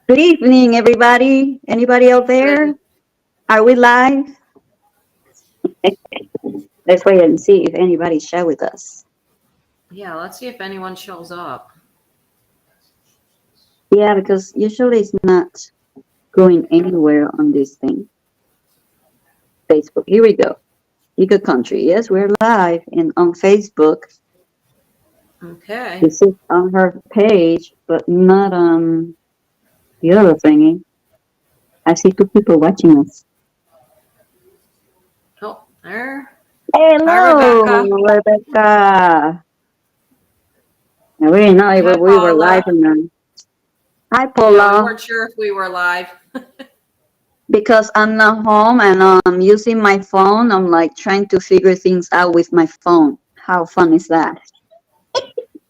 Good evening, everybody. Anybody out there? Good. Are we live? Let's wait and see if anybody share with us. Yeah, let's see if anyone shows up. Yeah, because usually it's not going anywhere on this thing. Facebook. Here we go. Eco Country. Yes, we're live and on Facebook. Okay. This is on her page, but not on the other thingy. I see two people watching us. Oh, there. Hi, Hello, Rebecca. Rebecca. I really know if Hi, we were live Paula. or not. Hi, Yeah, we Paula. weren't sure if we were live. Because I'm not home and I'm using my phone. I'm like trying to figure things out with my phone. How fun is that?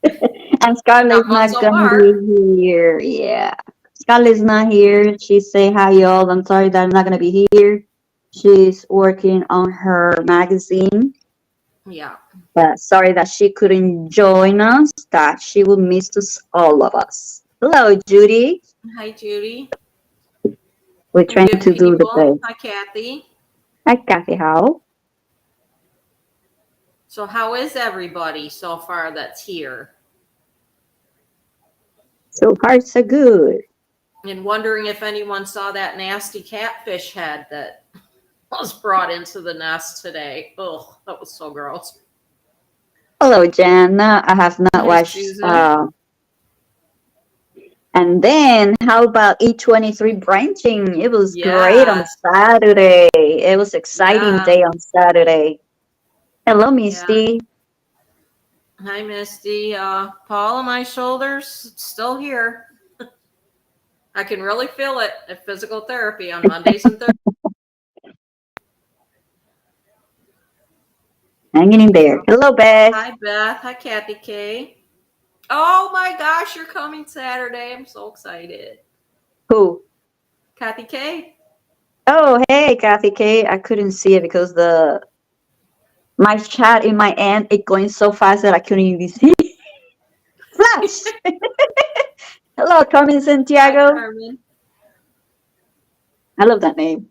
And Not Scarlett's fun not so gonna far. be here. Yeah. Scarlett's not here. She say hi y'all. I'm sorry that I'm not gonna be here. She's working on her magazine. Yeah. But sorry that she couldn't join us. That she will miss us all of us. Hello, Judy. Hi, Judy. We're Some trying good to do the people. best. Hi, Kathy. Hi, Kathy. How? So, how is everybody so far that's here? So far so good. And wondering if anyone saw that nasty catfish head that was brought into the nest today. Oh, that was so gross. Hello, Jen. I have not Hi, watched. Susan. And then, how about E23 branching? It was great on Yes. Saturday. It was exciting Yeah. day on Saturday. Hello, Yeah. Misty. Hi, Misty. Paul on my shoulders, still here. I can really feel it at physical therapy on Mondays and Thursdays. Hanging in there. Hello, Beth. Hi, Beth. Hi, Kathy K. Oh my gosh, you're coming Saturday. I'm so excited. Who? Kathy K. Oh, hey, Kathy K. I couldn't see it because the my chat in my end it going so fast that I couldn't even see. Flash. Hello, Carmen Hi, Santiago. Carmen. I love that name.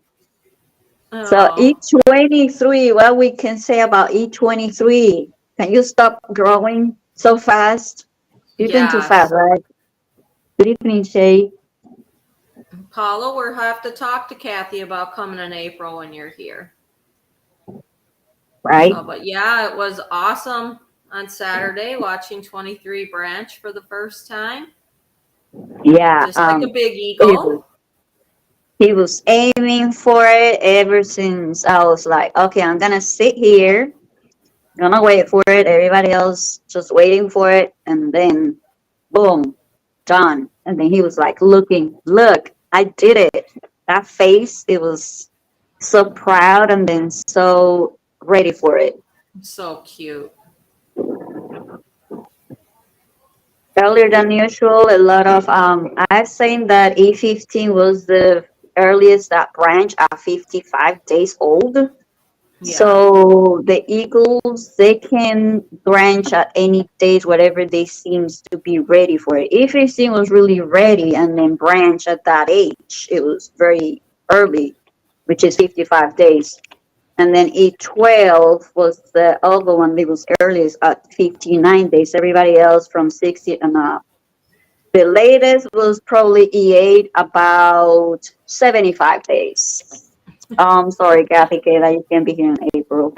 So Oh, E23, what we can say about E23? Can you stop growing so fast? You've been too fast, yes. right? Good evening, Shay. Paula, we'll have to talk to Kathy about coming in April when you're here. Right? So, but yeah, it was awesome on Saturday watching 23 branch for the first time. Yeah. Just like a big He was, eagle. he was aiming for it ever since I was like, okay, I'm gonna sit here, gonna wait for it. Everybody else just waiting for it, and then boom, done. And then he was like, looking, look, I did it. That face, it was so proud and then so ready for it. So cute. Earlier than usual, a lot of I've seen that E15 was the earliest that branch at 55 days old. Yeah. So the eagles they can branch at any date, whatever they seems to be ready for it. E15 was really ready and then branch at that age. It was very early, which is 55 days. And then E12 was the other one that was earliest at 59 days. Everybody else from 60 and up. The latest was probably E8, about 75 days. Sorry, Kathy K, that you can't be here in April.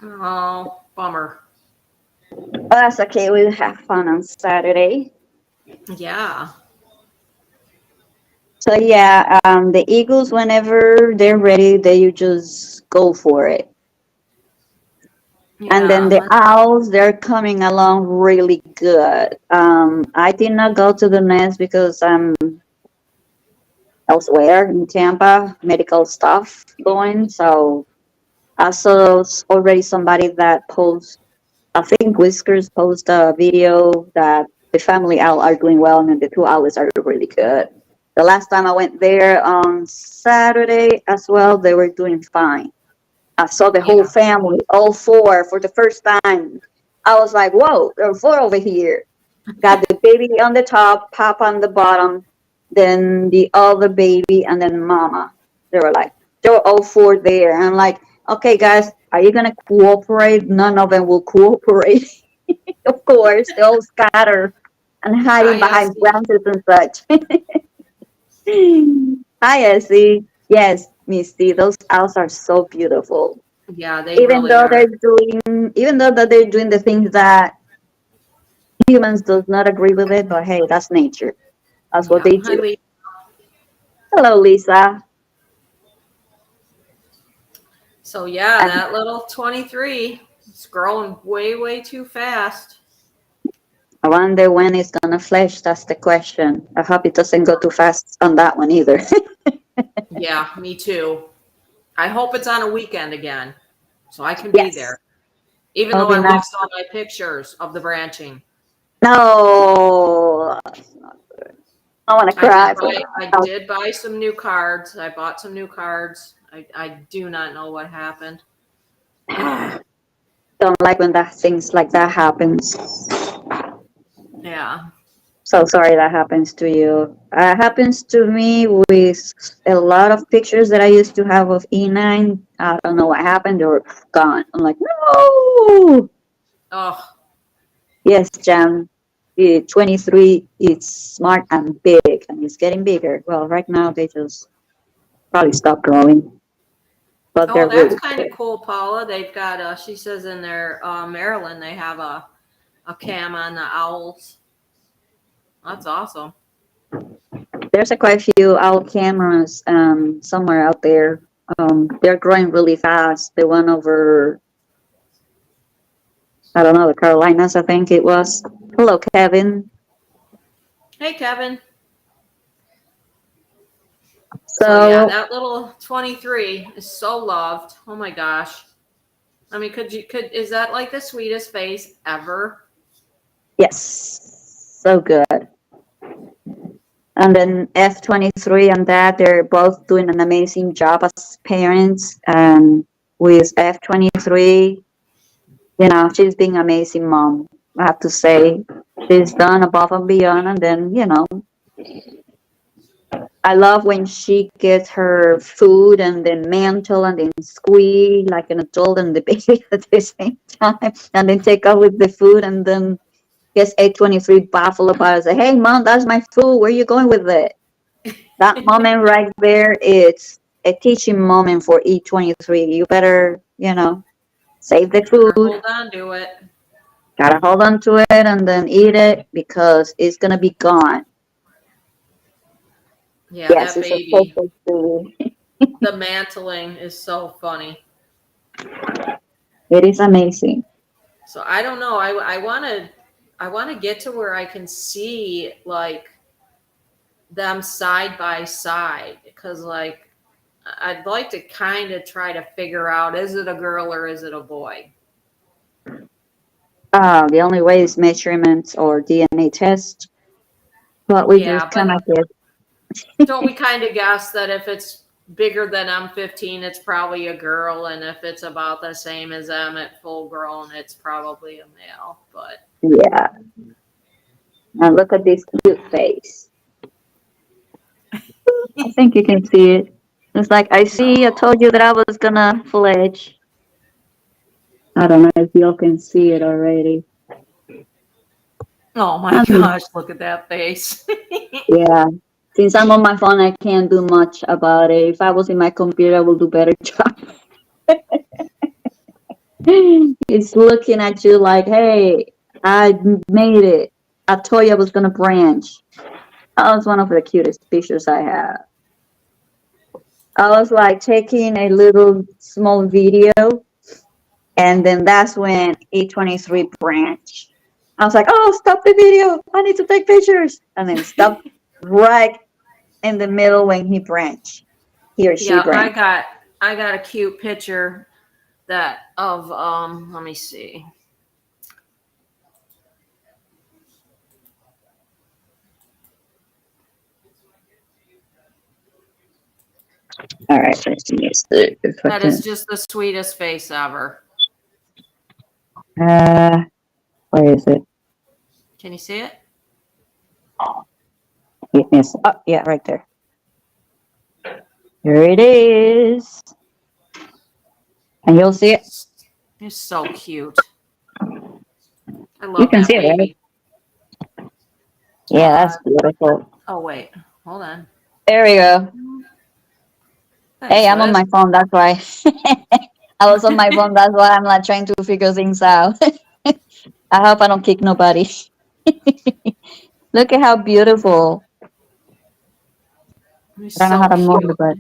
Oh, bummer. But that's okay, we'll have fun on Saturday. Yeah. So yeah, the Eagles, whenever they're ready, they just go for it. And then the Yeah. Owls, they're coming along really good. I did not go to the nest because I'm elsewhere in Tampa, medical stuff going. So I saw already somebody that posts, I think Whiskers post a video that the family owl are doing well and the two owls are really good. The last time I went there on Saturday as well, they were doing fine. I saw the whole Yeah. family, all four, for the first time. I was like, whoa, there are four over here. Got the baby on the top, papa on the bottom, then the other baby, and then mama. They were all four there. And I'm like, okay, guys, are you gonna cooperate? None of them will cooperate. Of course, they all scatter and hiding Hi, behind Esty. branches and such. Hi, Essie. Yes, Misty, those owls are so beautiful. Yeah, they really are. Even though that they're doing the things that humans does not agree with it, but hey, that's nature. That's what Yeah. they Hi, do. Lee. Hello, Lisa. So yeah, And that little 23 is growing way, way too fast. I wonder when it's gonna flash. That's the question. I hope it doesn't go too fast on that one either. Yeah, me too. I hope it's on a weekend again, so I can be Yes, there. Even that'll though be I nice. lost all my pictures of the branching. No, I want to cry for I that. did buy some new cards. I bought some new cards. I do not know what happened. Don't like when that things like that happens. Yeah. So sorry that happens to you. Happens to me with a lot of pictures that I used to have of E9. I don't know what happened. They were gone. I'm like, no. Oh, Yes, Jan. 23. It's smart and big, and it's getting bigger. Well, right now they just probably stopped growing, but oh, they're that's really kind of big. cool, Paula. They've got she says in their Maryland they have a cam on the owls. That's awesome. There's a quite few owl cameras somewhere out there. They're growing really fast. The one over, I don't know, the Carolinas, I think it was. Hello, Kevin. Hey, Kevin. So yeah, So that little 23 is so loved. Oh my gosh. I mean, could is that like the sweetest face ever? yes, so good. And then F23 and that, they're both doing an amazing job as parents. And with F23, she's being amazing mom. I have to say, she's done above and beyond. And then, I love when she gets her food and then mantle and then squeal like an adult and the baby at the same time, and then take off with the food and then gets A23 baffled about it. Say, hey, mom, that's my food. Where are you going with it? That moment right there, it's a teaching moment for E23. You better, save the Better food. hold on to it. Gotta hold on to it and then eat it because it's gonna be gone. Yeah, Yes, that it's a baby. perfect food. The mantling is so funny. It is amazing. So I don't know. I want to get to where I can see like them side by side because like I'd like to kind of try to figure out is it a girl or is it a boy? The only way is measurements or DNA test, but we just Yeah, kind but of guess. don't we kind of guess that if it's bigger than M15, it's probably a girl, and if it's about the same as M at full grown, it's probably a male. But Yeah, and look at this cute face. I think you can see it. It's like, I see, I told you that I was gonna fledge. I don't know if y'all can see it already. oh my I mean, gosh, look at that face. yeah. Since I'm on my phone, I can't do much about it. If I was in my computer, I would do better job. It's looking at you like, hey, I made it. I told you I was gonna branch. That was one of the cutest pictures I have. I was like taking a little small video, and then that's when E23 branch. I was like, oh, stop the video. I need to take pictures. And then stop right in the middle when he branch. He or she Yeah, I branch. got I got a cute picture that of let me see. All right, let's see if I That is can. just the sweetest face ever. Uh, where is it? Can you see it? Yes. Oh, yeah, right there. Here it is. And you'll see it. It's so cute. I You love can that see it, right? baby. Yeah, that's beautiful. Oh wait, hold on. There we go. Hey, Thanks, I'm on Liz. my phone. That's why. I was on my phone. That's why I'm like trying to figure things out. I hope I don't kick nobody. Look at how beautiful. He's I don't know how so to move it, cute. but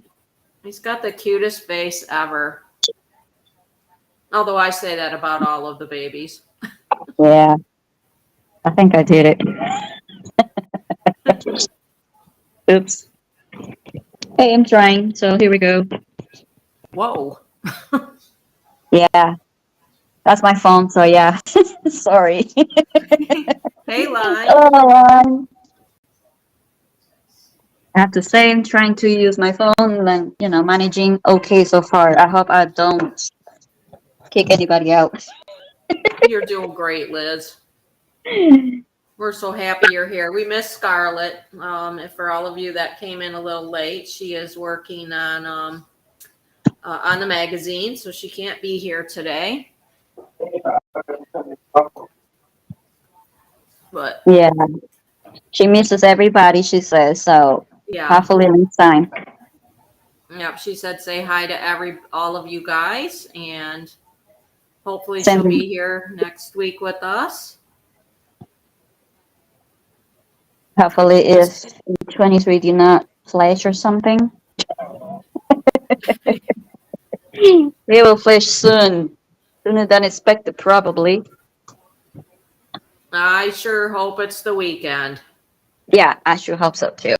He's got the cutest face ever. Although I say that about all of the babies. yeah, I think I did it. Oops. Hey, I'm trying. So here we go. Whoa. Yeah, that's my phone. So yeah, sorry. Hey, Line. Oh, I have to say I'm trying to use my phone and managing okay so far. I hope I don't kick anybody out. You're doing great, Liz. We're so happy you're here. We miss Scarlett. And for all of you that came in a little late, she is working on the magazine, so she can't be here today. But Yeah, she misses everybody, she says. So yeah, hopefully next time. yep. She said say hi to all of you guys, and hopefully Send she'll them. be here next week with us. Hopefully if 23 do not flash or something. We will flash soon. Sooner than expected, probably. I sure hope it's the weekend. Yeah, I sure hope so too.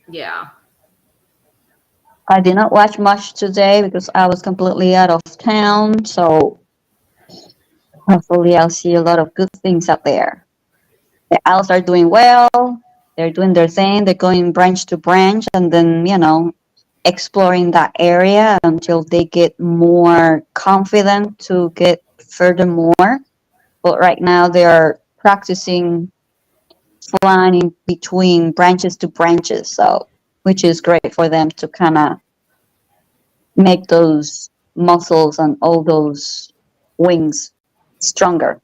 Yeah. I did not watch much today because I was completely out of town. So hopefully I'll see a lot of good things out there. The owls are doing well. They're doing their thing. They're going branch to branch and then, exploring that area until they get more confident to get furthermore. But right now they are practicing flying in between branches to branches, so which is great for them to kind of make those muscles and all those wings stronger.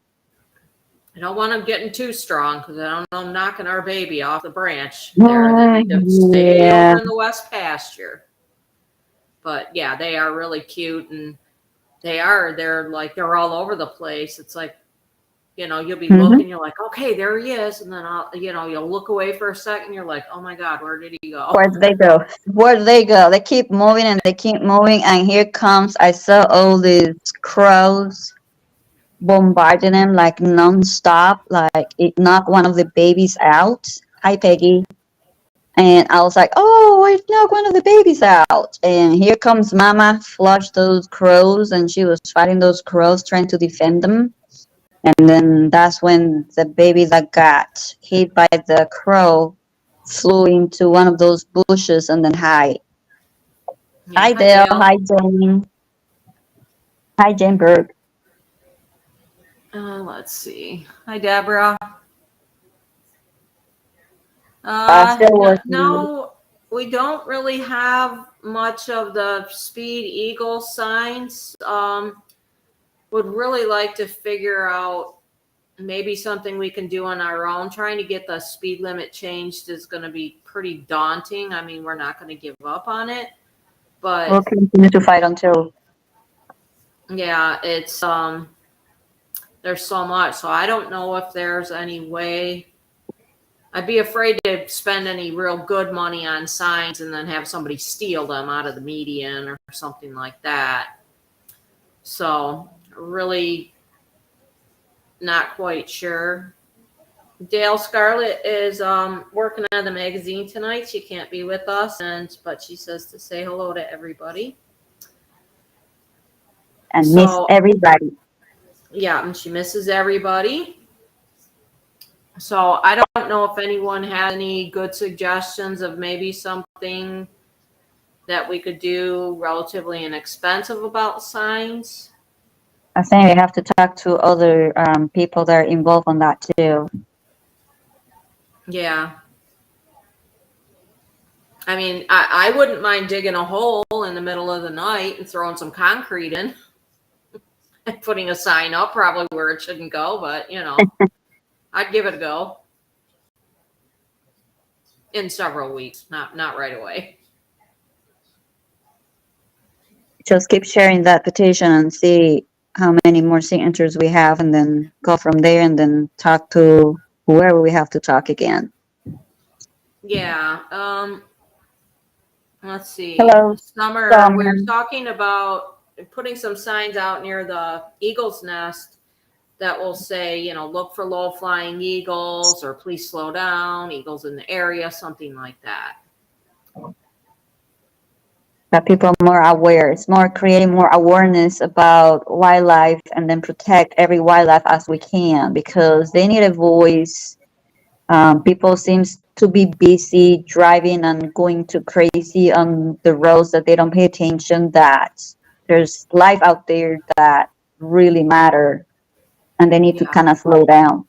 I don't want them getting too strong because I don't know I'm knocking our baby off the branch there. They need to stay Yeah. over in the west pasture. But yeah, they are really cute and they're all over the place. It's like, you'll be Mm-hmm. looking, you're like, okay, there he is. And then you'll look away for a second, you're like, oh my God, where did he go? Where do they go? Where do they go? They keep moving and they keep moving, and here comes, I saw all these crows bombarding them like nonstop, like it knocked one of the babies out. Hi, Peggy. And I was like, oh, I knocked one of the babies out. And here comes Mama, flushed those crows, and she was fighting those crows, trying to defend them. And then that's when the baby that got hit by the crow flew into one of those bushes and then hide. Yeah, Hi, hi Dale. Dale. Hi, Jane. Hi, Jane Berg. Let's see. Hi Deborah. Still working. No, we don't really have much of the speed eagle signs. Would really like to figure out maybe something we can do on our own. Trying to get the speed limit changed is going to be pretty daunting. I mean, we're not going to give up on it, We'll but continue to fight until. yeah, it's there's so much. So I don't know if there's any way. I'd be afraid to spend any real good money on signs and then have somebody steal them out of the median or something like that. So really not quite sure. Dale Scarlett is working on the magazine tonight. She can't be with us, but she says to say hello to everybody. And miss So everybody. yeah, and she misses everybody. So I don't know if anyone has any good suggestions of maybe something that we could do relatively inexpensive about signs. I think we have to talk to other people that are involved on that too. Yeah. I mean, I wouldn't mind digging a hole in the middle of the night and throwing some concrete in and putting a sign up probably where it shouldn't go, but I'd give it a go in several weeks, not right away. Just keep sharing that petition and see how many more signatures we have, and then go from there, and then talk to whoever we have to talk again. Yeah. Let's see. Hello, Summer, we Summer. were talking about putting some signs out near the eagle's nest that will say, look for low flying eagles or please slow down, eagles in the area, something like that. That people are more aware. It's more creating more awareness about wildlife, and then protect every wildlife as we can, because they need a voice. People seems to be busy driving and going too crazy on the roads, that they don't pay attention that there's life out there that really matter, and they need to Yeah. kind of slow down.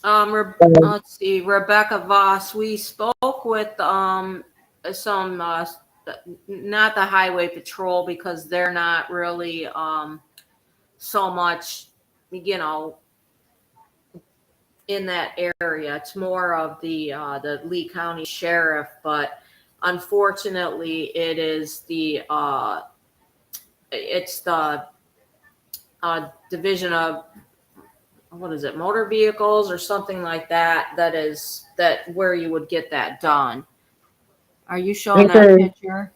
Let's see, Rebecca Voss. We spoke with some, not the highway patrol because they're not really so much, in that area. It's more of the Lee County Sheriff, but unfortunately, it's the Division of, what is it, motor vehicles or something like that. That where you would get that done. Are you showing that picture?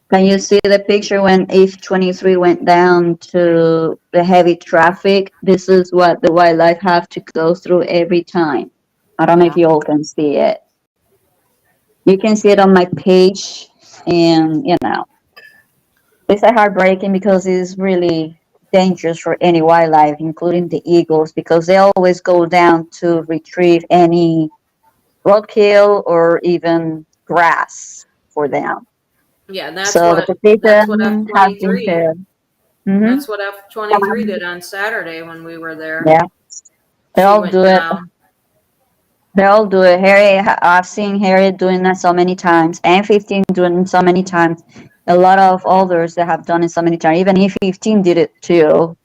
Can you see the picture when H23 went down to the heavy traffic? This is what the wildlife have to go through every time. I don't know if Yeah. you all can see it. You can see it on my page, and it's a heartbreaking, because it's really dangerous for any wildlife, including the eagles, because they always go down to retrieve any roadkill or even grass for them. Yeah, So the that's what petition has been F-23. shared. Mm-hmm. That's what F-23 did on Saturday when we were there. Yeah, they She all went do it. down. They all do it. I've seen Harry doing that so many times, and 15 doing it so many times. A lot of others that have done it so many times. Even E15 did it too.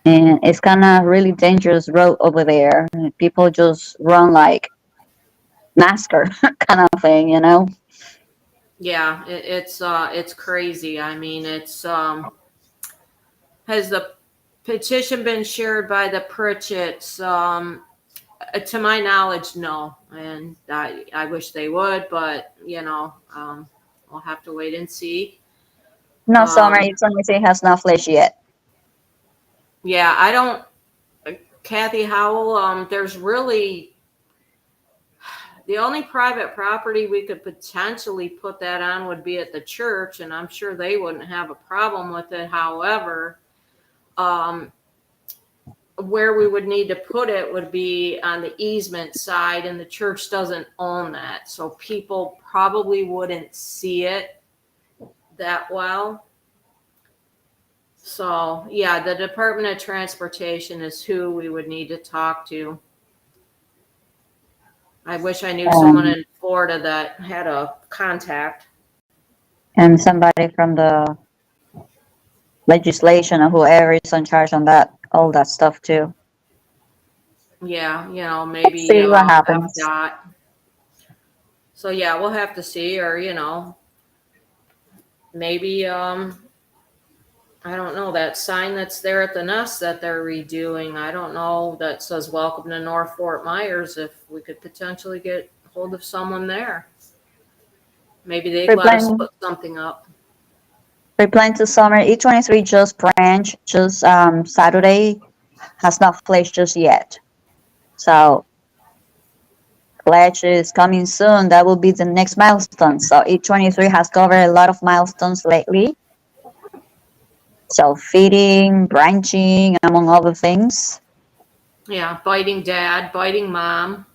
And it's kind of really dangerous road over there. People just run like NASCAR kind of thing. Yeah, it's crazy. I mean, it's has the petition been shared by the Pritchett's? To my knowledge, no, and I wish they would, but we'll have to wait and see. No, Summer, Um, it's only say has not fledged yet. yeah, I don't, Kathy Howell. There's really the only private property we could potentially put that on would be at the church, and I'm sure they wouldn't have a problem with it. However, um, where we would need to put it would be on the easement side, and the church doesn't own that, so people probably wouldn't see it that well. So yeah, the Department of Transportation is who we would need to talk to. I wish I knew someone Um, in Florida that had a contact. and somebody from the legislation or whoever is in charge on that, all that stuff too. Yeah, maybe See what happens. FDOT. So yeah, we'll have to see, or maybe I don't know, that sign that's there at the nest that they're redoing. I don't know, that says "Welcome to North Fort Myers." If we could potentially get hold of someone there, maybe they'd let us Replying, put something up. replying to Summer, E23 just branch, just Saturday, has not fledged just yet. So Pledge is coming soon. That will be the next milestone. So E23 has covered a lot of milestones lately. Self-feeding, branching, among other things. Yeah, biting dad, biting mom.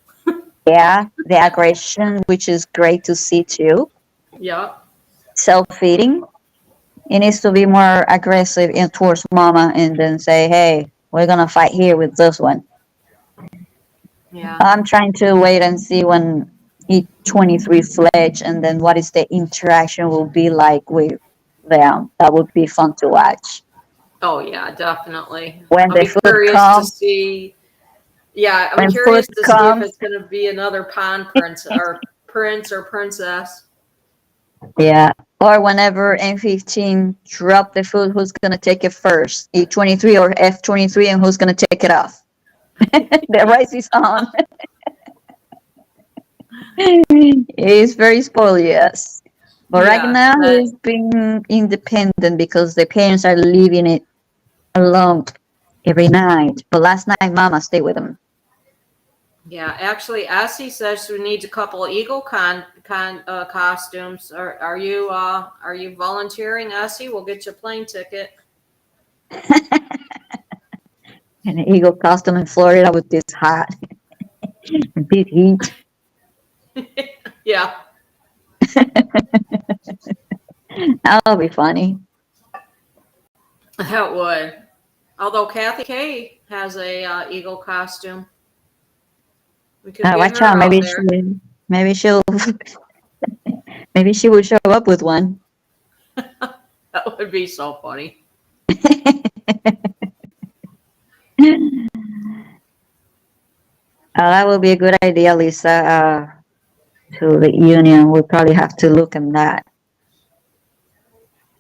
Yeah, the aggression, which is great to see too. Yep. Self-feeding. It needs to be more aggressive in towards mama, and then say, hey, we're gonna fight here with this one. Yeah. I'm trying to wait and see when E23 fledge, and then what is the interaction will be like with them. That would be fun to watch. Oh yeah, definitely. When I'll the be food curious to come, see. Yeah, I'll be when food curious to see if comes, it's going to be another pond prince or prince or princess. yeah. Or whenever M15 drop the food, who's gonna take it first? E23 or F23, and who's gonna take it off? The race is on. He's very spoiled, yes. But right Yeah, now that. he's being independent because the parents are leaving it alone every night. But last night, Mama stayed with him. Yeah, actually, Essie says we need a couple of eagle costumes. Are you volunteering, Essie? We'll get you a plane ticket. And an eagle costume in Florida with this hot, this heat. Yeah, That'll be funny. that would. Although Kathy K has a eagle costume, we could get Watch her out. out there. Maybe she'll, maybe she will show up with one. That would be so funny. That would be a good idea, Lisa. To the union, we'll probably have to look at that.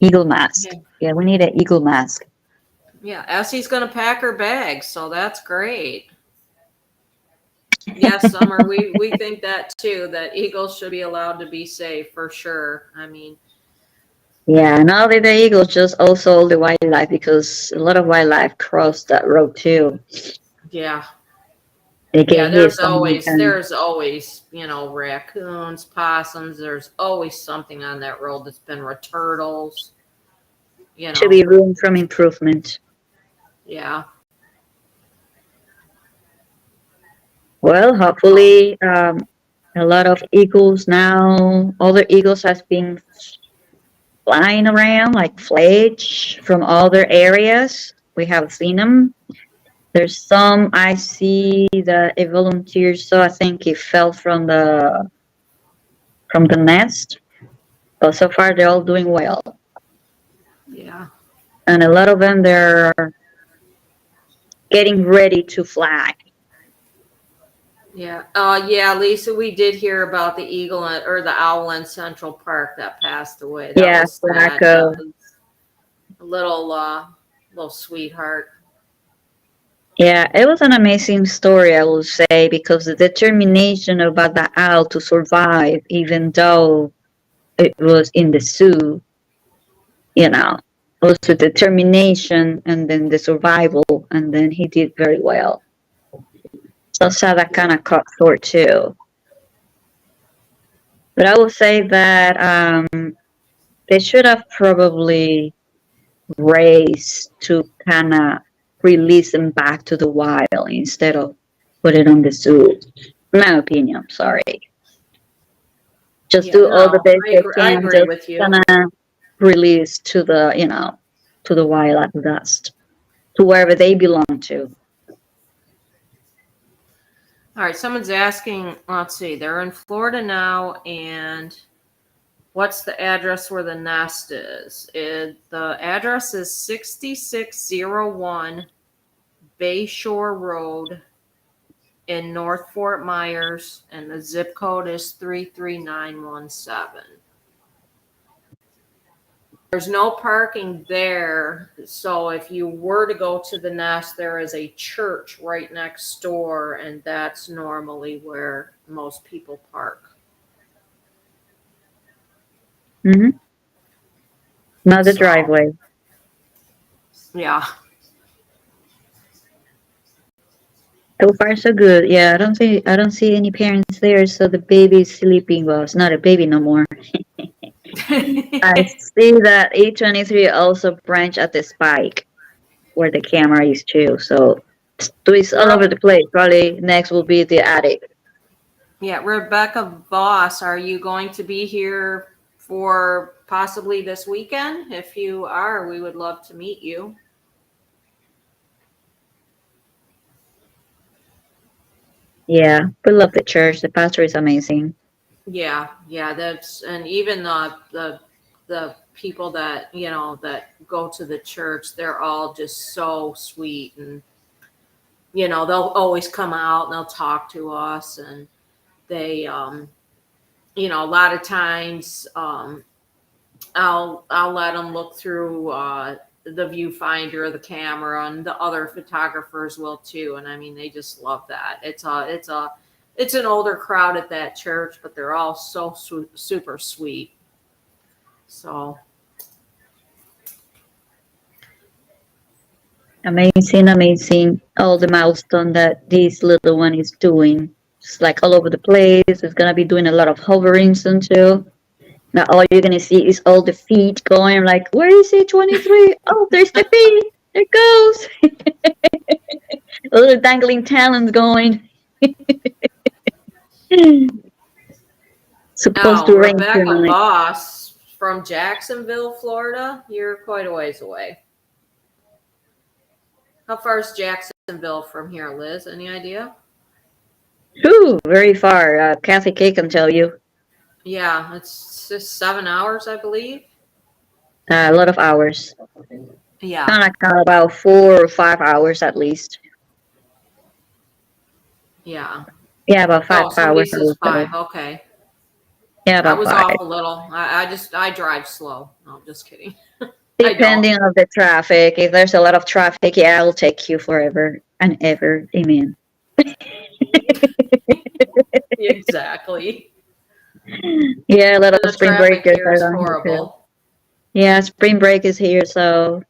Eagle mask. Yeah, Yeah, we need an eagle mask. yeah. Essie's gonna pack her bag, so that's great. Yes, Summer, we think that too. That eagles should be allowed to be safe for sure. I mean, Yeah, not only the eagles, just also all the wildlife because a lot of wildlife cross that road too. yeah. They Yeah, get hit. Someone can there's always, raccoons, possums. There's always something on that road that's been turtles. You should know, be room from improvement. yeah. Well, Oh, hopefully, a lot of eagles now. Other eagles has been flying around like fledge from other areas. We have seen them. There's some I see that a volunteer saw. I think it fell from the nest. But so far, they're all doing well, yeah, and a lot of them they're getting ready to fly. yeah. Yeah, Lisa, we did hear about the or the owl in Central Park that passed away. That Yeah, was sad. That Flacco. was a little sweetheart. Yeah, it was an amazing story, I will say, because the determination about the owl to survive, even though it was in the zoo, was the determination and then the survival, and then he did very well. So sad that kind of cut short too. But I will say that they should have probably raised to kind of release them back to the wild instead of put it on the zoo. My opinion, sorry. Just Yeah, do all the no, best they I can. agree Just with you. kind of release to to the wild at dust, to wherever they belong to. All right, someone's asking, let's see, they're in Florida now, and what's the address where the nest is? The address is 6601 Bayshore Road in North Fort Myers, and the zip code is 33917. There's no parking there, so if you were to go to the nest, there is a church right next door, and that's normally where most people park. Mm-hmm. Not the So, driveway. yeah. So far, so good. Yeah, I don't see any parents there, so the baby's sleeping. Well, it's not a baby no more. I see that A23 also branch at the spike where the camera is too. So it's all over the place. Probably next will be the attic. Yeah, Rebecca Voss, are you going to be here for possibly this weekend? If you are, we would love to meet you. Yeah, we love the church. The pastor is amazing. Yeah, yeah, that's and even the people that that go to the church, they're all just so sweet, and they'll always come out and they'll talk to us, and they a lot of times I'll let them look through the viewfinder of the camera, and the other photographers will too. And I mean, they just love that. It's an older crowd at that church, but they're all so super sweet. So Amazing, amazing. All the milestone that this little one is doing. It's like all over the place. It's gonna be doing a lot of hovering soon too. Now all you're gonna see is all the feet going like, where is it? 23? Oh, there's the feet. There it goes. Little dangling talons going. Supposed now, to rain Rebecca tonight. Voss from Jacksonville, Florida. You're quite a ways away. How far is Jacksonville from here, Liz? Any idea? Ooh, very far. Kathy K can tell you. Yeah, it's just 7 hours, I believe. A lot of hours. Yeah, Kind of about 4 or 5 hours at least. yeah. Yeah, about Oh, 5 hours, somebody I says would say. five. Okay. Yeah, I about was five. off a little. I drive slow. No, I'm just kidding. I don't. Depending on the traffic. If there's a lot of traffic, yeah, it'll take you forever and ever. Amen. Exactly. Yeah, a lot And of the spring traffic breakers here are is down here too. horrible. Yeah, spring break is here, so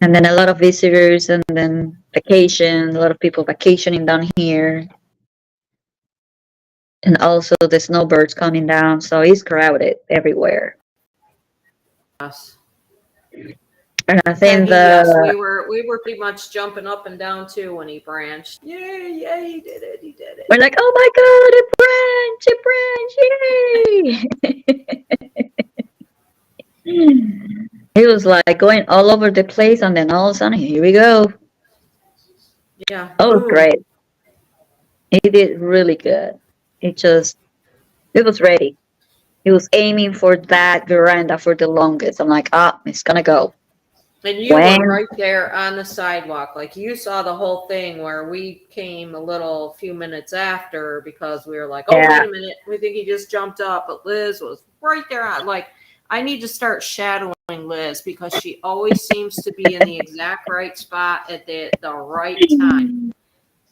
and then a lot of visitors and then vacation, a lot of people vacationing down here. And also the snowbirds coming down, so it's crowded everywhere. Yes. And I think Peggy, yes, the we were pretty much jumping up and down too when he branched. Yay, yay, he did it, he did we're like, oh my god, it branch, yay! It was like going all over the place, and then all of a sudden, here we go. it. Yeah, Oh, it was boom. great. It did really good. It just, it was ready. He was aiming for that veranda for the longest. I'm like, ah, it's gonna go. And you were When? right there on the sidewalk. Like you saw the whole thing where we came a little few minutes after because we were like, oh, Yeah. wait a minute. We think he just jumped up. But Liz was right there. Like, I need to start shadowing Liz because she always seems to be in the exact right spot at the right time.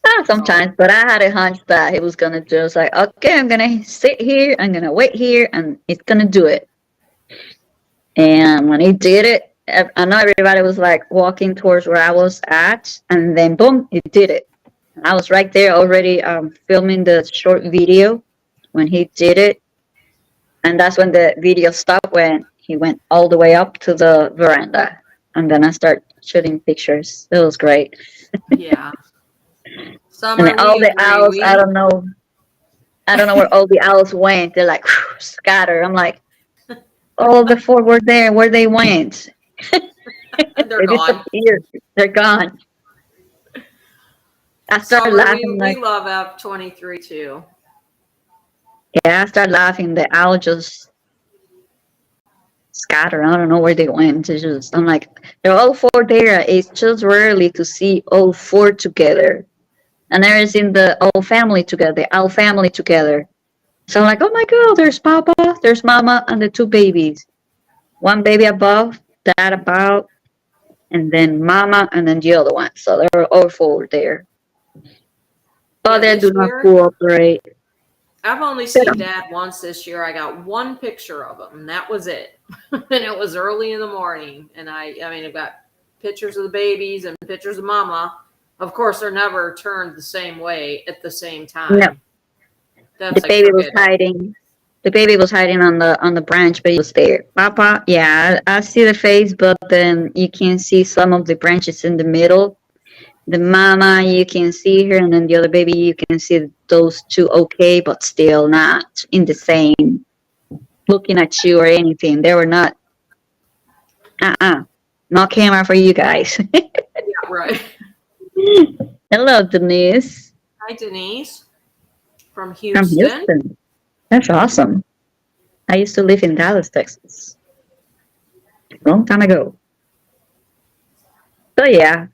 So, Sometimes, but I had a hunch that he was gonna do. It's like, okay, I'm gonna sit here, I'm gonna wait here, and it's gonna do it. And when he did it, I know everybody was like walking towards where I was at, and then boom, he did it. I was right there already filming the short video when he did it, and that's when the video stopped when he went all the way up to the veranda, and then I start shooting pictures. It was great. yeah. And then Summer, all we the agree. owls, I don't know where all the owls went. They're like scattered. I'm like, all the four were there. Where they went? They're They gone. disappeared. They're gone. I started Summer, laughing we like, love F-23 too. yeah, I started laughing. The owl just scattered. I don't know where they went. It's just, I'm like, they're all four there. It's just rarely to see all four together. I never seen the whole family together, the owl family together. So I'm like, oh my god, there's Papa, there's Mama, and the two babies. One baby above, dad about, and then Mama, and then the other one. So they're all four there. Yeah, Father do this not year cooperate. I've only They seen don't. Dad once this year. I got one picture of him, and that was it. And it was early in the morning. And I mean, I've got pictures of the babies and pictures of Mama. Of course, they're never turned the same way at the same No, time. the That's like baby was forget it. hiding. The baby was hiding on the branch, but he was there. Papa, yeah, I see the face, but then you can see some of the branches in the middle. The mama, you can see her, and then the other baby, you can see those two okay, but still not in the same looking at you or anything. They were not, no camera for you guys. Yeah, right. Hello, Denise. Hi, Denise from From Houston. Houston. That's awesome. I used to live in Dallas, Texas, long time ago. So yeah,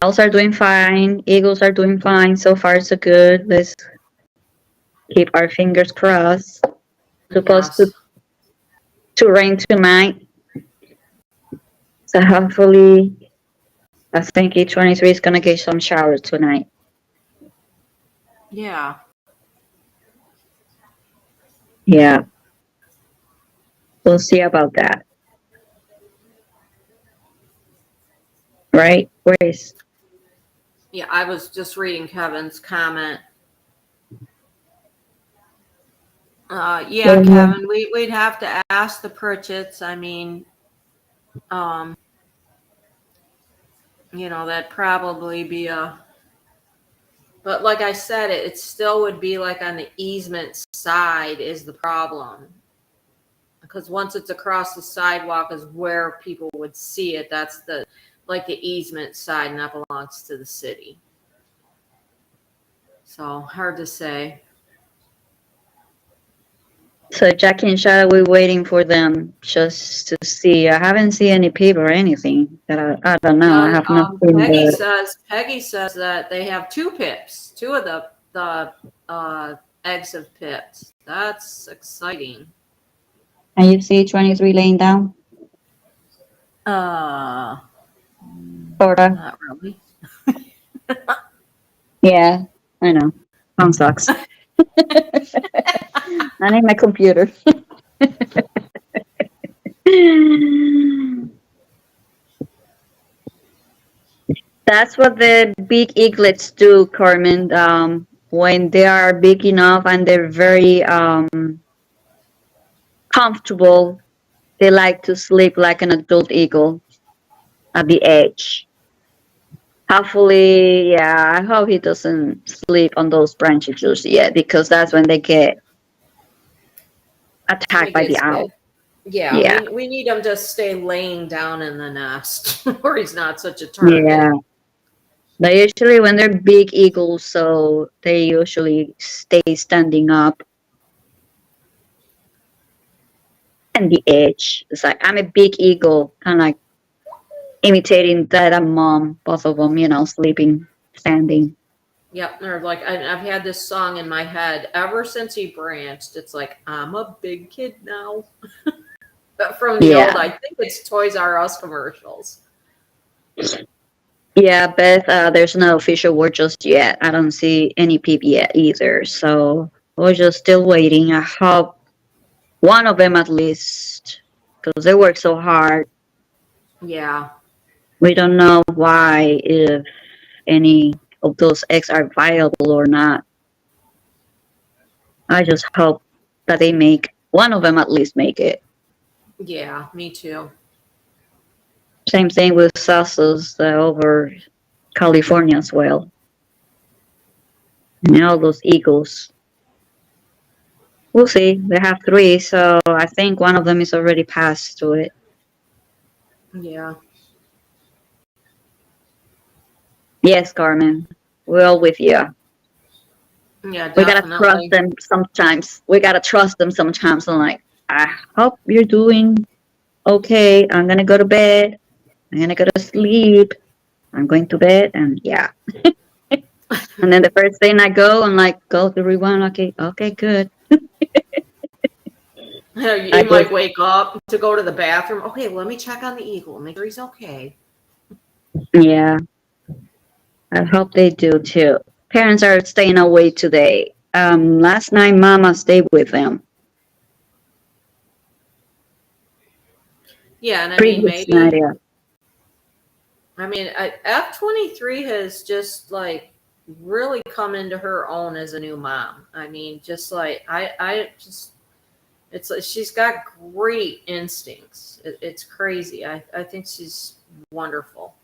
owls are doing fine. Eagles are doing fine. So far, so good. Let's keep our fingers crossed. Supposed Yes. to rain tonight. So hopefully, I think E23 is gonna get some showers tonight. Yeah. Yeah, we'll see about that. Right? Where is? Yeah. I was just reading Kevin's comment. Yeah, Um, Kevin, we'd have to ask the Pritchett's. I mean, um, that'd probably be a. But like I said, it still would be like on the easement side is the problem. Because once it's across the sidewalk is where people would see it. That's the easement side, and that belongs to the city. So hard to say. So Jackie and Shadow, we're waiting for them just to see. I haven't seen any peep or anything. That I don't know. I And have not seen the. Peggy says that they have two pips. Two of the eggs have pipped. That's exciting. Can you see 23 laying down? Uh, Sorta. Not really. Yeah, I know. Phone sucks. I need my computer. That's what the big eaglets do, Carmen. When they are big enough and they're very comfortable, they like to sleep like an adult eagle at the edge. Hopefully, yeah, I hope he doesn't sleep on those branches just yet because that's when they get They attacked by get the scared. owl. Yeah, Yeah, we need him to stay laying down in the nest where he's not such a yeah. target. They usually, when they're big eagles, so they usually stay standing up and the edge. It's like I'm a big eagle, kind of like imitating dad and mom, both of them, sleeping, standing. Yep, or like I've had this song in my head ever since he branched. It's like I'm a big kid now. But from the old, Yeah, I think it's Toys R Us commercials. yeah, Beth. There's no official word just yet. I don't see any peep yet either. So we're just still waiting. I hope one of them at least, because they work so hard. Yeah, We don't know why if any of those eggs are viable or not. I just hope that they make one of them at least make it. yeah, me too. Same thing with Sasos over California as well. And all those eagles. We'll see. They have three, so I think one of them is already passed to it. Yeah, Yes, Carmen. We're all with you. yeah, We gotta trust definitely. them sometimes. We gotta trust them sometimes. I'm like, I hope you're doing okay. I'm gonna go to bed. I'm gonna go to sleep. I'm going to bed, and yeah. And then the first thing I go, I'm like, go to rewind. Okay, okay, good. I You might just, wake up to go to the bathroom. Okay, let me check on the eagle, make sure he's okay. yeah, I hope they do too. Parents are staying away today. Last night, Mama stayed with them. Yeah, and I mean Previous night, maybe yeah. F23 has just like really come into her own as a new mom. I mean, just like I just it's like she's got great instincts. It's crazy. I think she's wonderful.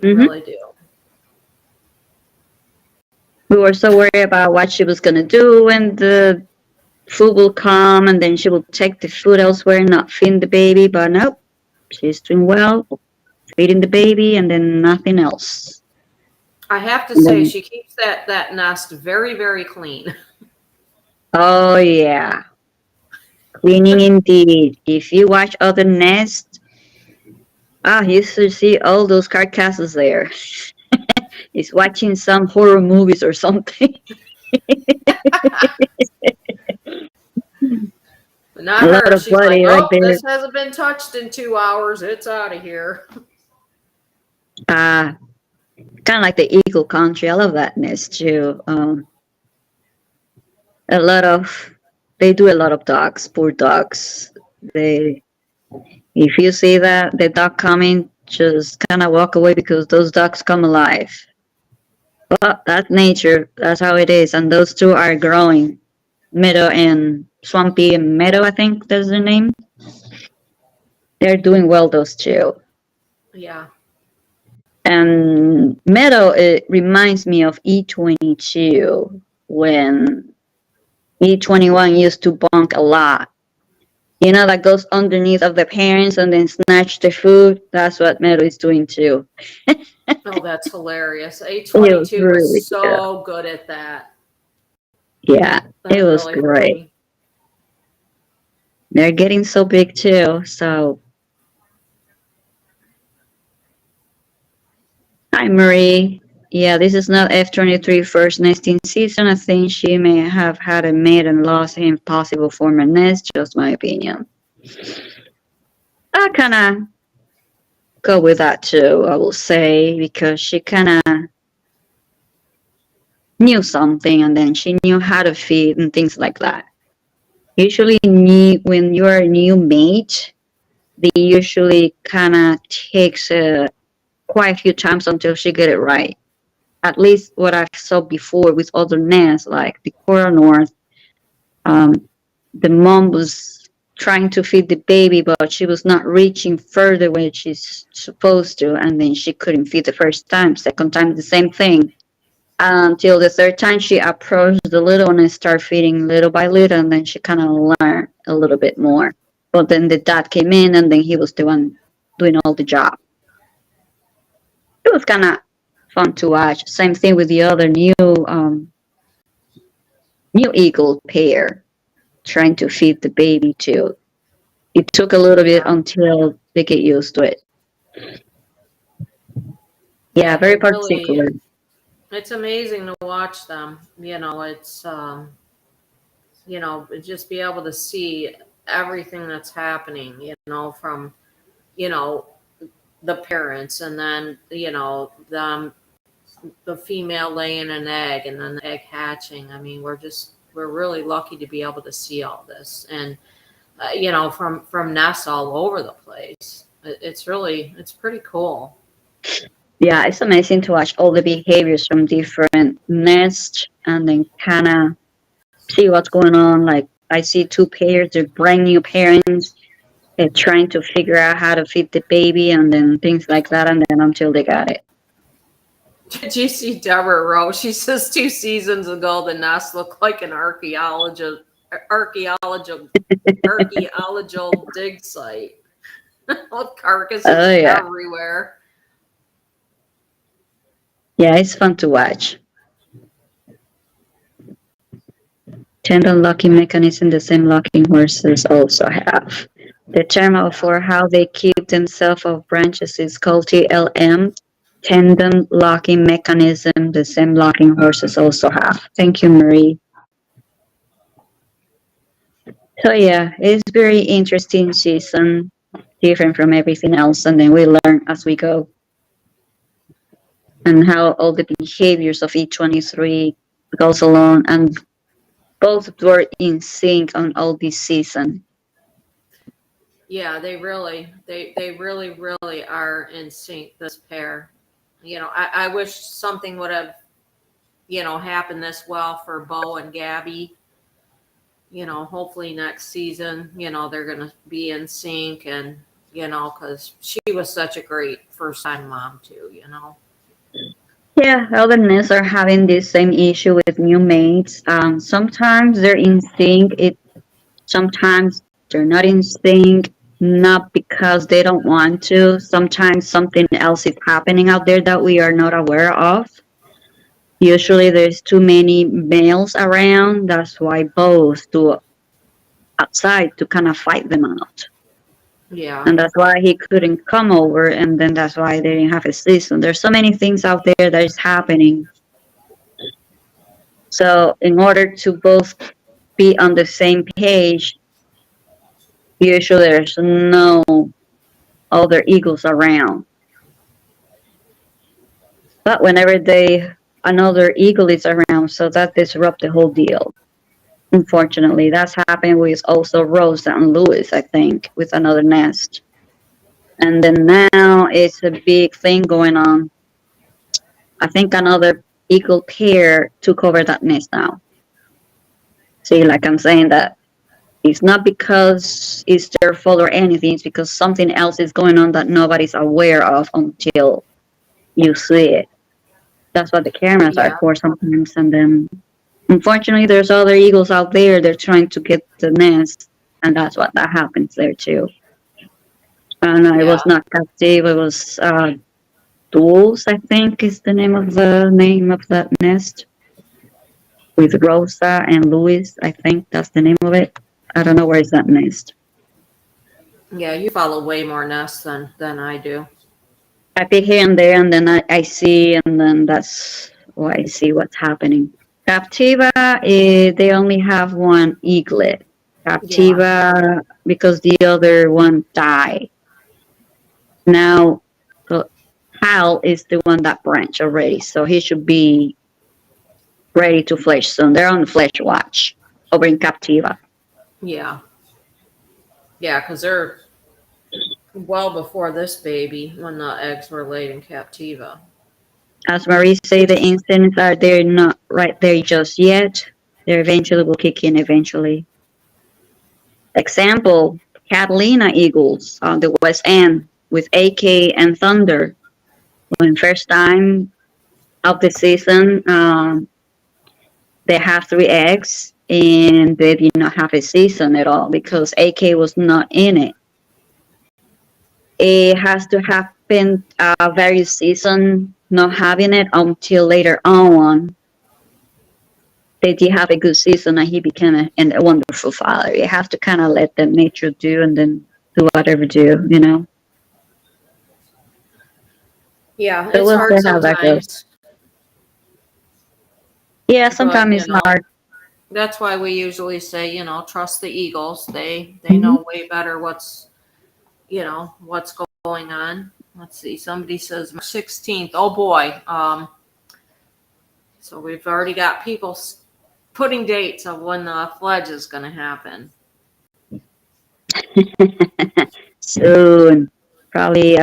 I Hmm. really do. We were so worried about what she was gonna do when the food will come, and then she will take the food elsewhere and not feed the baby. But nope, she's doing well, feeding the baby, and then nothing else. I have to say, Then- she keeps that nest very, very clean. Oh yeah, cleaning indeed. If you watch other nests, you should see all those carcasses there. He's watching some horror movies or something. But not A lot her. of She's like, bloody right oh, there. this hasn't been touched in 2 hours. It's out of here. Uh, Kind of like the Eagle Country. I love that nest too. A lot of they do a lot of dogs, poor dogs. They If you see that the dog coming, just kind of walk away because those dogs come alive. But that's nature. That's how it is. And those two are growing. Meadow and Swampy and Meadow, I think that's the name. They're doing well, those two. Yeah. And Meadow, it reminds me of E22 when E21 used to bonk a lot. You know, that goes underneath of the parents and then snatch the food. That's what Meadow is doing too. Oh, that's hilarious. It was A22 really is good. so good at that. Yeah, it That's was really great. funny. They're getting so big too. So, hi Marie. Yeah, this is not F23 first nesting season. I think she may have had a mate and lost him possible former nest. Just my opinion. I kind of go with that too, I will say, because she kind of knew something and then she knew how to feed and things like that. Usually, when you're a new mate, they usually kind of takes quite a few times until she get it right. At least what I saw before with other nests, like the Coral North, um, the mom was trying to feed the baby, but she was not reaching further when she's supposed to, and then she couldn't feed the first time. Second time, the same thing. Until the third time, she approached the little one and started feeding little by little, and then she kind of learned a little bit more. But then the dad came in, and then he was the one doing all the job. It was kind of fun to watch. Same thing with the other new eagle pair trying to feed the baby too. It took a little bit Yeah. until they get used to it. Yeah, Yeah, very they really, particular. it's amazing to watch them. It's, just be able to see everything that's happening, from, you know, the parents and then, the female laying an egg and then the egg hatching. I mean, we're really lucky to be able to see all this. And, from nests all over the place. It's pretty cool. Yeah, it's amazing to watch all the behaviors from different nests and then kind of see what's going on. Like I see two pairs, they're brand new parents. They're trying to figure out how to feed the baby and then things like that, and then until they got it. Did you see Deborah Rowe? She says 2 seasons ago the nest looked like an archaeological dig site with Oh carcasses yeah, everywhere. yeah, it's fun to watch. Tendon locking mechanism the same locking horses also have. The term for how they keep themselves off branches is called TLM, tendon locking mechanism the same locking horses also have. Thank you, Marie. So yeah, it's very interesting season, different from everything else, and then we learn as we go, and how all the behaviors of E23 goes along, and both were in sync on all this season. Yeah, they really are in sync, this pair. I wish something would have, happened this well for Bo and Gabby. Hopefully next season, they're going to be in sync and, because she was such a great first time mom too. Yeah, other nests are having this same issue with new mates. Sometimes they're in sync. Sometimes they're not in sync, not because they don't want to. Sometimes something else is happening out there that we are not aware of. Usually there's too many males around. That's why both do outside to kind of fight them out. Yeah. And that's why he couldn't come over, and then that's why they didn't have a season. There's so many things out there that is happening. So in order to both be on the same page, usually there's no other eagles around. But whenever they another eagle is around, so that disrupt the whole deal. Unfortunately, that's happened with also Rosa and Lewis, I think, with another nest. And then now it's a big thing going on. I think another eagle pair took over that nest now. See, like I'm saying that it's not because it's their fault or anything, it's because something else is going on that nobody's aware of until you see it. That's what the cameras are Yeah. for sometimes. And then, unfortunately, there's other eagles out there. They're trying to get the nest, and that's what that happens there too. And it Yeah. was not captive. It was Duels, I think, is the name of that nest with Rosa and Louis. I think that's the name of it. I don't know where is that nest. Yeah. You follow way more nests than I do. I pick here and there, and then I see, and then that's why I see what's happening. Captiva, they only have one eaglet. Yeah. Captiva, because the other one died. Now, so Hal is the one that branched already, so he should be ready to flesh soon. They're on the flesh watch over in Captiva. Yeah. Yeah. Because they're well before this baby when the eggs were laid in Captiva. As Marie say, the instincts are they're not right there just yet. They eventually will kick in eventually. Example, Catalina Eagles on the West End with AK and Thunder. When first time of the season, they have 3 eggs and they did not have a season at all because AK was not in it. It has to happen various season not having it until later on. They did have a good season and he became a wonderful father. You have to kind of let the nature do and then do whatever do. Yeah. So It's we'll hard see how that goes. sometimes, Yeah, but sometimes it's hard. that's why we usually say, trust the Eagles. They Mhm. know way better what's going on. Let's see. Somebody says March 16th. Oh boy. So we've already got people putting dates of when the fledge is going to happen. Soon. Probably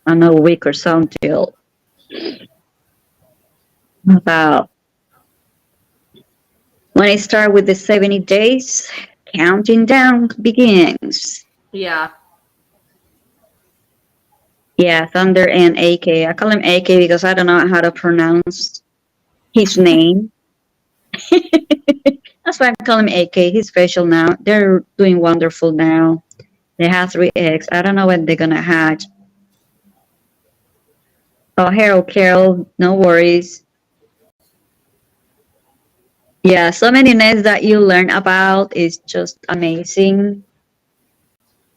another week or so until about when I start with the 70 days, counting down begins. Yeah. Yeah, Thunder and AK. I call him AK because I don't know how to pronounce his name. That's why I call him AK. He's special now. They're doing wonderful now. They have 3 eggs. I don't know when they're gonna hatch. Oh, Harold Carroll, no worries. Yeah, so many nests that you learn about is just amazing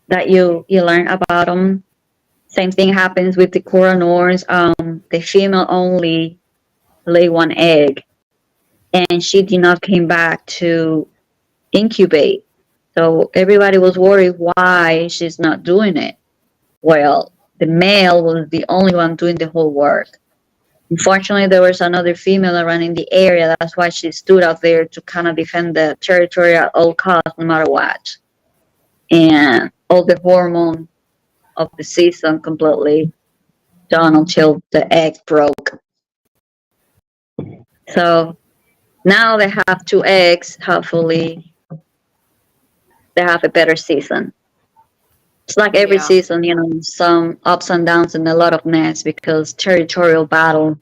that you learn about them. Same thing happens with the coronors. The female only lay 1 egg, and she did not came back to incubate. So everybody was worried why she's not doing it. Well, the male was the only one doing the whole work. Unfortunately, there was another female around in the area. That's why she stood out there to kind of defend the territory at all costs, no matter what. And all the hormone of the season completely done until the egg broke. So now they have 2 eggs. Hopefully, they have a better season. It's like every Yeah. season, some ups and downs and a lot of nests because territorial battle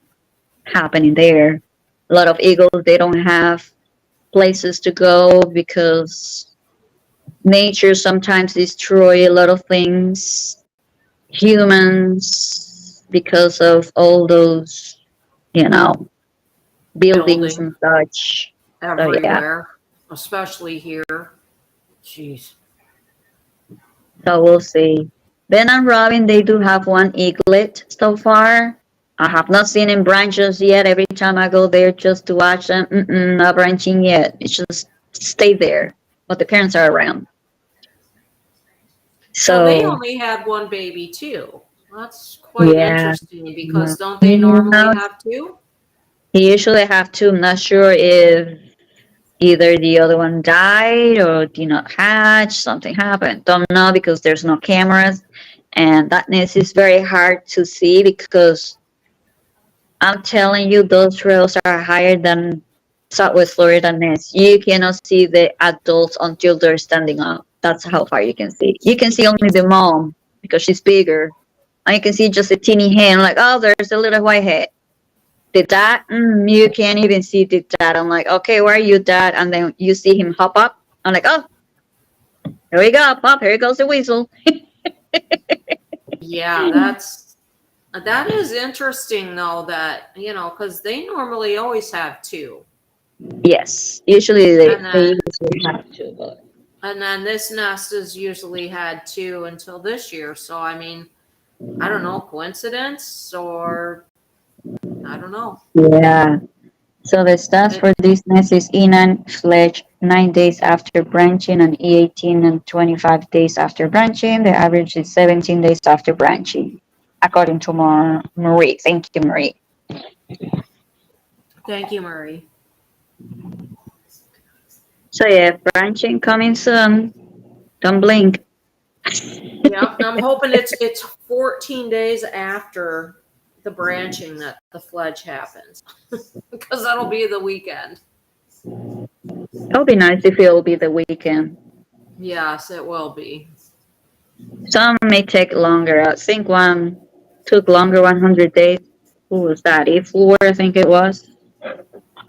happening there. A lot of eagles, they don't have places to go because nature sometimes destroy a lot of things. Humans, because of all those, you know, buildings building and such. So yeah. everywhere, especially here. Jeez. So we'll see. Ben and Robin, they do have one eaglet so far. I have not seen him branches yet. Every time I go there just to watch them, not branching yet. It's just stay there, but the parents are around. Well, they So only had one baby too. That's quite yeah, interesting no. because don't they normally have two? He usually have two. I'm not sure if either the other one died or did not hatch. Something happened. Don't know because there's no cameras, and that nest is very hard to see because I'm telling you, those rails are higher than Southwest Florida nests. You cannot see the adults until they're standing up. That's how far you can see. You can see only the mom because she's bigger. And you can see just a teeny hand, like, oh, there's a little white head. The dad, you can't even see the dad. I'm like, okay, where are you, dad? And then you see him hop up. I'm like, oh, here we go, Pop. Here goes the weasel. Yeah, that is interesting though. That because they normally always have two, Yes, usually and they then usually have to, but this nest has usually had two until this year. So I mean, I don't know, coincidence or I don't know. yeah. So the stats It, for this nest is E9 fledged 9 days after branching and E18 and 25 days after branching. The average is 17 days after branching, according to Marie. Thank you, Marie. Thank you, Murray. So yeah, branching coming soon. Don't blink. Yeah, I'm hoping it's 14 days after the branching that the fledge happens, because that'll be the weekend. It'll be nice if it'll be the weekend. Yes, it will be. Some may take longer. I think one took longer, 100 days. Who was that? E4, I think it was.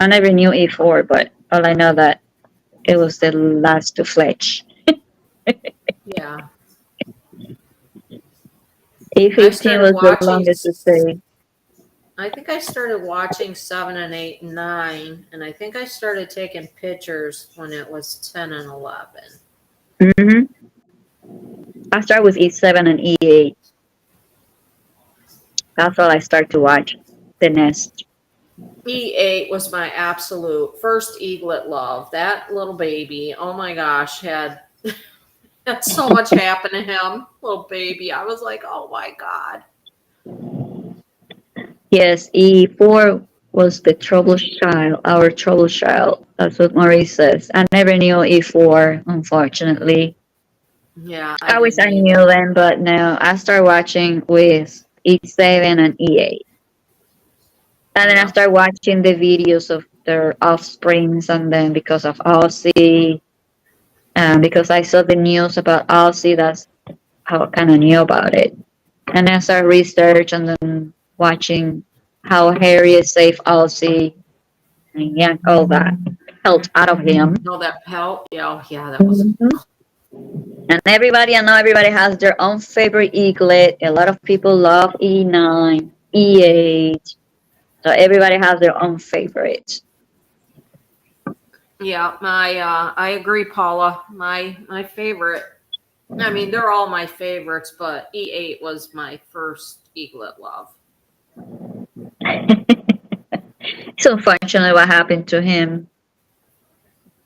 I never knew E4, but all I know that it was the last to fledge. Yeah, I E15 started was the watching. longest to stay. I think I started watching 7 and 8 and 9, and I think I started taking pictures when it was 10 and 11. hmm I start with E7 and E8. That's all I start to watch. The nest. E8 was my absolute first eaglet love. That little baby, oh my gosh, had so much happen to him, little baby. I was like, oh my God. Yes, E4 was the trouble child, our trouble child. That's what Marie says. I never knew E4, unfortunately. Yeah, I I wish didn't I knew either. them, but no. I start watching with E7 and E8. And then I Yeah. start watching the videos of their offsprings, and then because of Aussie, because I saw the news about Aussie, that's how I kind of knew about it. And I start research and then watching how Harry saved Aussie and yank all that health out of him. No, that help. Yeah, oh, yeah, that was. Mhm. And everybody, I know everybody has their own favorite eaglet. A lot of people love E9, E8. So everybody has their own favorite. Yeah, I agree, Paula. My favorite. I mean, they're all my favorites, but E8 was my first eaglet love. So unfortunately what happened to him,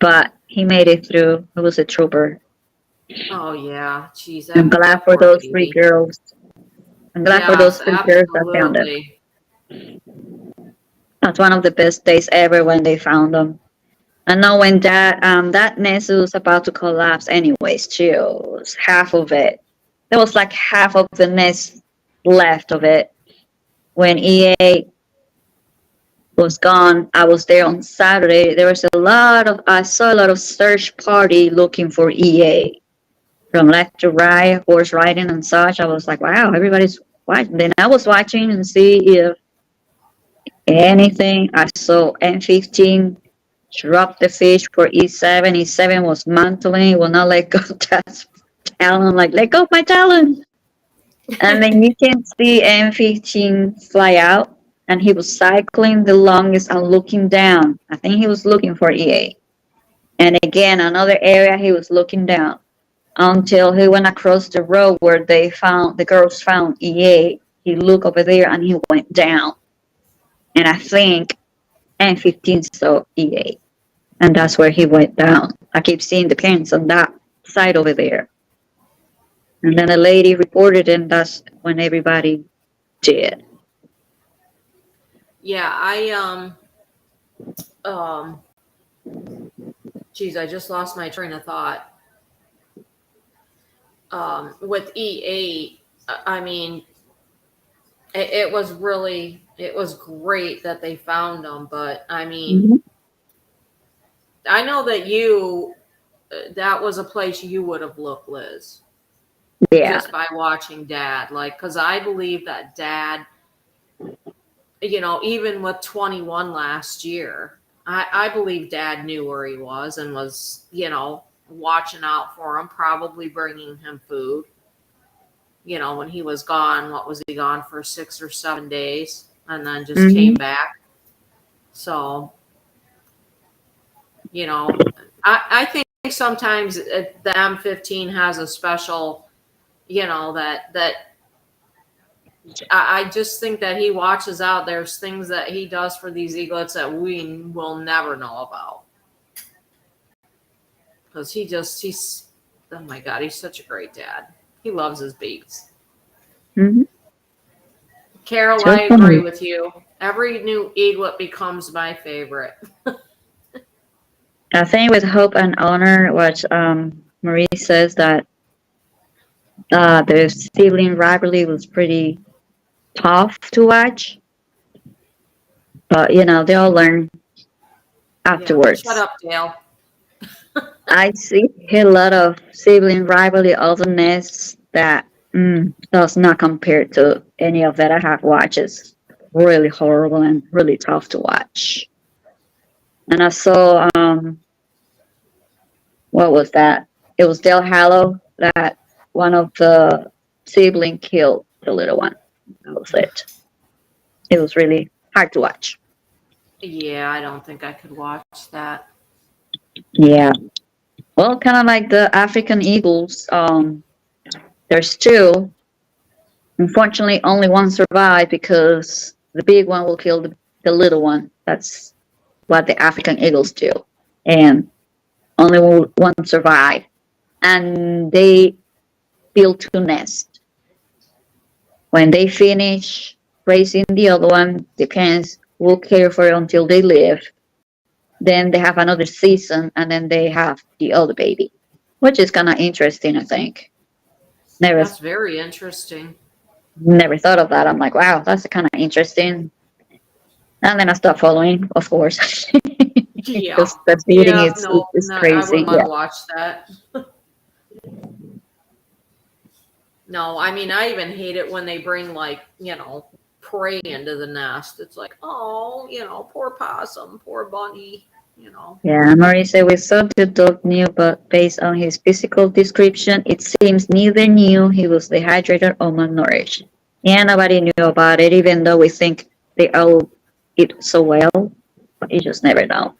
but he made it through. He was a trooper. Oh yeah, geez, I'm glad that for poor those three baby. girls. I'm glad for those Yes, three girls that found him. absolutely. That's one of the best days ever when they found them. I know when that nest was about to collapse anyways too. It was half of it. There was like half of the nest left of it. When EA was gone, I was there on Saturday. There was I saw a lot of search party looking for EA. From left to right, horse riding and such. I was like, wow, everybody's watching. Then I was watching and see if anything. I saw M15 drop the fish for E7. E7 was mantling, will not let go of that talon, like, let go of my talon. And then you can see M15 fly out. and he was cycling the longest and looking down. I think he was looking for EA. And again, another area he was looking down until he went across the road where the girls found EA. He looked over there and he went down. And I think M15 saw EA. And that's where he went down. I keep seeing the parents on that side over there. And then a lady reported, and that's when everybody did. Yeah, geez, I just lost my train of thought. With E8, I mean, it was great that they found them, but I mean, Mhm. I know that that was a place you would have looked, Liz, Yeah. just by watching Dad. Like, because I believe that Dad, even with 21 last year, I believe Dad knew where he was and was, watching out for him, probably bringing him food. When he was gone, what was he gone for 6 or 7 days and then just came Mhm. back? So, I think sometimes the M15 has a special, that I just think that he watches out. There's things that he does for these eaglets that we will never know about. Because he's, oh my God, he's such a great dad. He loves his babies. Mhm. Carol, So I agree funny. with you. Every new eaglet becomes my favorite. I think with Hope and Honor, what Marie says that the sibling rivalry was pretty tough to watch, but they all learn Yeah. Shut afterwards. up, Dale. I see a lot of sibling rivalry awesomeness that does not compare to any of that I have watched. It's really horrible and really tough to watch. And I saw what was that? It was Del Hallow that one of the sibling killed the little one. That was it. It was really hard to watch. Yeah, I don't think I could watch that. Yeah. Well, kind of like the African eagles. There's two. Unfortunately, only one survived because the big one will kill the little one. That's what the African eagles do. And only one survived. And they built two nests. When they finish raising the other one, the parents will care for it until they live. Then they have another season, and then they have the other baby, which is kind of interesting, I think. Never, That's very interesting. never thought of that. I'm like, wow, that's kind of interesting. And then I stopped following, of course, Yeah. because the feeding Yeah. is No, is no, I crazy. wouldn't want Yeah. to watch that. No, I mean, I even hate it when they bring, like, prey into the nest. It's like, oh, poor possum, poor bunny. Yeah, Marie said we saw the dog new, but based on his physical description, it seems neither knew he was dehydrated or malnourished. Yeah, nobody knew about it, even though we think they all eat so well, but you just never know.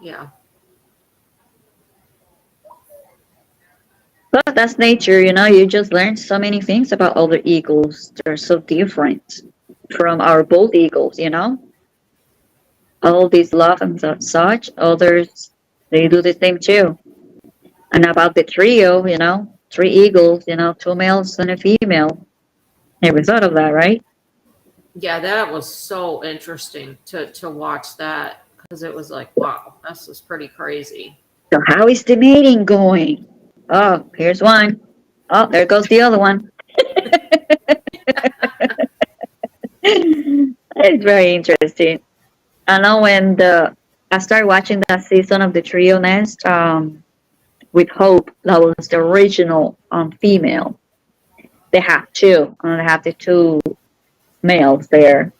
Yeah. But that's nature, you just learn so many things about other eagles. They're so different from our bald eagles. All these love and such, others, they do the same too. And about the trio, three eagles, two males and a female. Never thought of that, right? Yeah, that was so interesting to watch that because it was like, wow, this is pretty crazy. So how is the mating going? Oh, here's one. Oh, there goes the other one. It's very interesting. I know I started watching that season of the Trio Nest with Hope. That was the original female. They have two, and they have the two males there.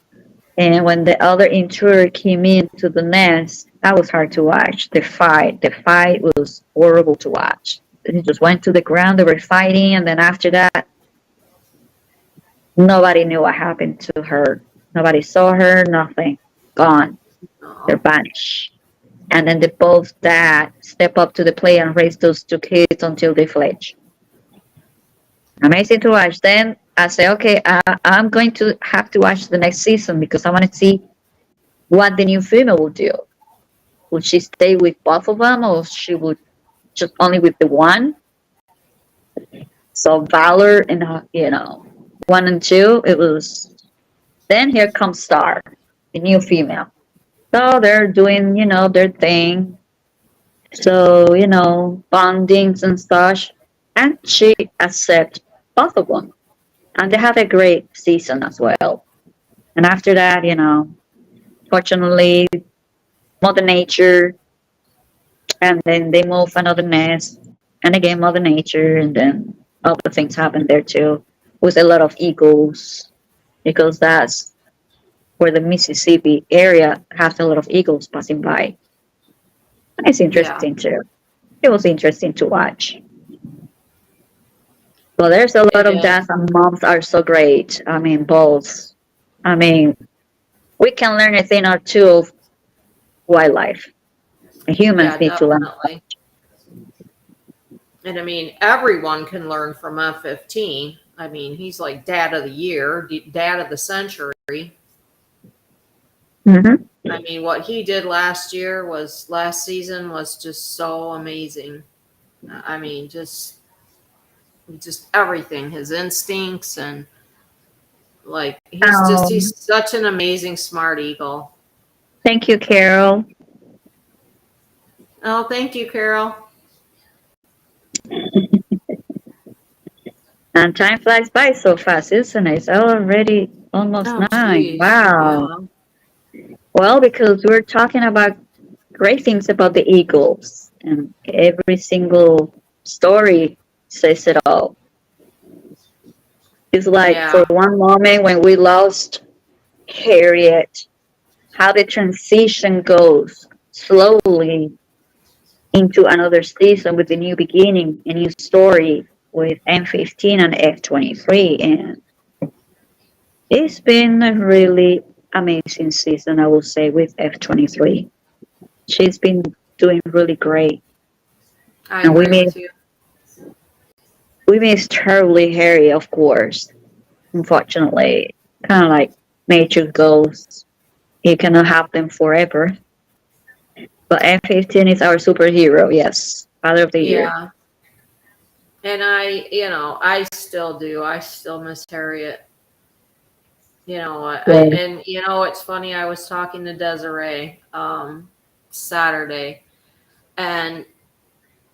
And when the other intruder came into the nest, that was hard to watch. The fight was horrible to watch. They just went to the ground. They were fighting, and then after that, nobody knew what happened to her. Nobody saw her, nothing. Gone. They're Oh, vanished. And then the both dad step up to the plate and raise those two kids until they fledge. Amazing to watch. Then I say, okay, I'm going to have to watch the next season because I want to see what the new female will do. Would she stay with both of them or she would just only with the one? So Valor and one and two, it was. Then here comes Star, the new female. So they're doing their thing. So bondings and such, and she accepts both of them, and they have a great season as well. And after that, fortunately, Mother Nature, and then they move another nest, and again Mother Nature, and then other things happen there too, with a lot of eagles, because that's where the Mississippi area has a lot of eagles passing by. And it's yeah, interesting too. It was interesting to watch. Well, there's a lot it of dads is. and moms are so great. I mean, both. I mean, we can learn a thing or two of wildlife. Humans Yeah, need to learn. definitely. And I mean, everyone can learn from F-15. I mean, he's like dad of the year, dad of the century. Hmm. I mean, what he did last season was just so amazing. I mean, just everything, his instincts and like he's Um, such an amazing smart eagle. Thank you, Carol. Oh, thank you, Carol. And time flies by so fast, isn't it? It's already almost Oh, 9. geez. Wow. Yeah. Well, because we're talking about great things about the eagles, and every single story says it all. It's like for Yeah. one moment when we lost Harriet, how the transition goes slowly into another season with a new beginning, a new story with M15 and F23. And it's been a really amazing season, I will say, with F23. She's been doing really great. I And agree with you. we miss terribly Harry, of course. Unfortunately, kind of like nature goes, you cannot have them forever. But M15 is our superhero, yes. Father of the Year. Yeah. And I still do. I still miss Harriet. Yeah. And it's funny. I was talking to Desiree Saturday, and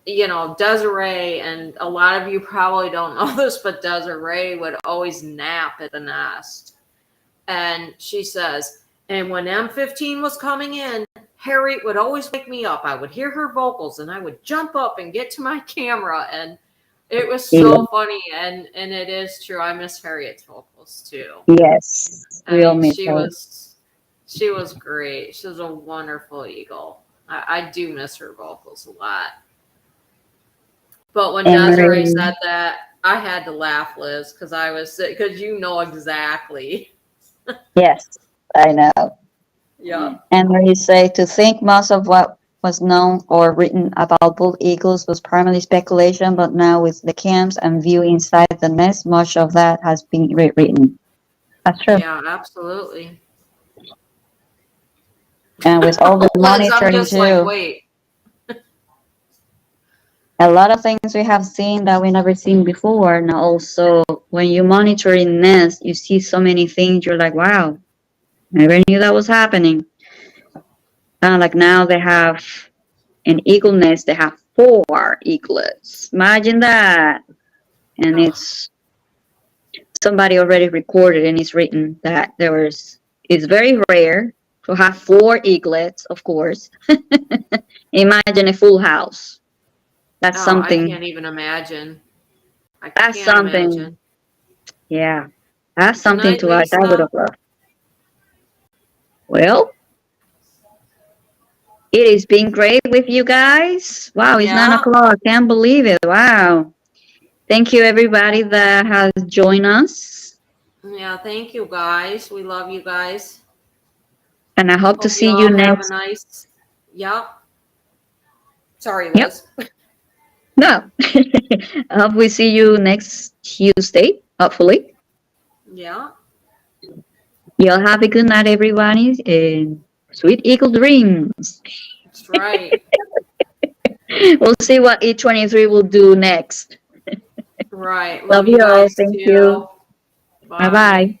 Desiree, and a lot of you probably don't know this, but Desiree would always nap at the nest. And she says, and when M15 was coming in, Harriet would always wake me up. I would hear her vocals and I would jump up and get to my camera. And it was Yeah. so funny. And it is true. I miss Harriet's vocals too. Yes, I we all mean, miss she her. was she was great. She was a wonderful eagle. I do miss her vocals a lot. But when And Desiree Marie, said that, I had to laugh, Liz, because you know exactly. yes, I know. Yep. And Marie say to think most of what was known or written about bald eagles was primarily speculation, but now with the camps and view inside the nest, much of that has been rewritten. That's true. Yeah, absolutely. And with all the Liz, I'm monitoring just like, too, wait. a lot of things we have seen that we never seen before. Now also, when you monitor in nest, you see so many things. You're like, wow, never knew that was happening. Like now they have an eagle nest. They have 4 eaglets. Imagine that. And Oh, it's somebody already recorded and it's written that it's very rare to have 4 eaglets, of course. Imagine a full house. That's oh, I something. can't even imagine. I That's can't something. imagine. Yeah. That's Good something night, to watch. I would Lisa. have loved. Well, it has been great with you guys. Wow, it's 9 Yeah. o'clock. Can't believe it. Wow. Thank you, everybody that has joined us. Yeah, thank you guys. We love you guys. And I hope to Hope you see you all have a next. nice. Yep. Sorry, Yep. Liz. No. I hope we see you next Tuesday, hopefully. Yeah, You'll have a good night, everybody, and sweet eagle dreams. that's right. We'll see what E23 will do next. Right. Love Love you you all. guys Thank you. too. Bye bye. Bye.